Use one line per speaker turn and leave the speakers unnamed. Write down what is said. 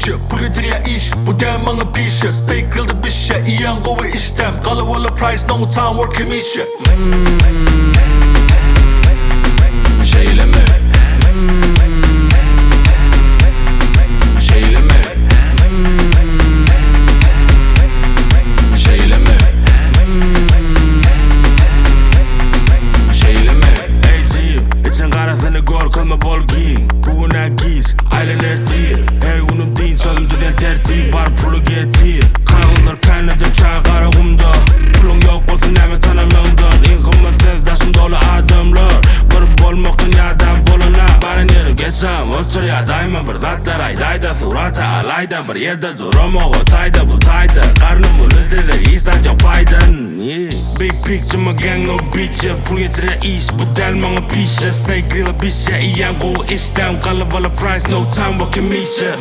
pişe Pul getiriyor iş bu dem bana pişe Stay grill'de bir şey Ýan gowy iştem Galı valla price no time working işe Şeýlemi Şeýlemi Şeýlemi Şeýlemi
İçiň garasını gorkama bol giyin Bugüne giz, aileler tir Her günüm din sözüm düzen tertip Bar pulu getir Kağılır kaynadım çay karagımda Pulun yok olsun hemen tanımlığından İnkılmasız daşım dolu adımlar Bir bolmaktan yadan bolana Bana yerim geçem otur ya daima bir zatlar aydayda Surata alayda bir yerde duramok o tayda bu tayda Karnım uluzeder isanca paydan Big picture my gang no bitch Pul getire iş bu del mana pişe Stay grilla bitch Ýan gowy iştem Galı vala price no time working mişe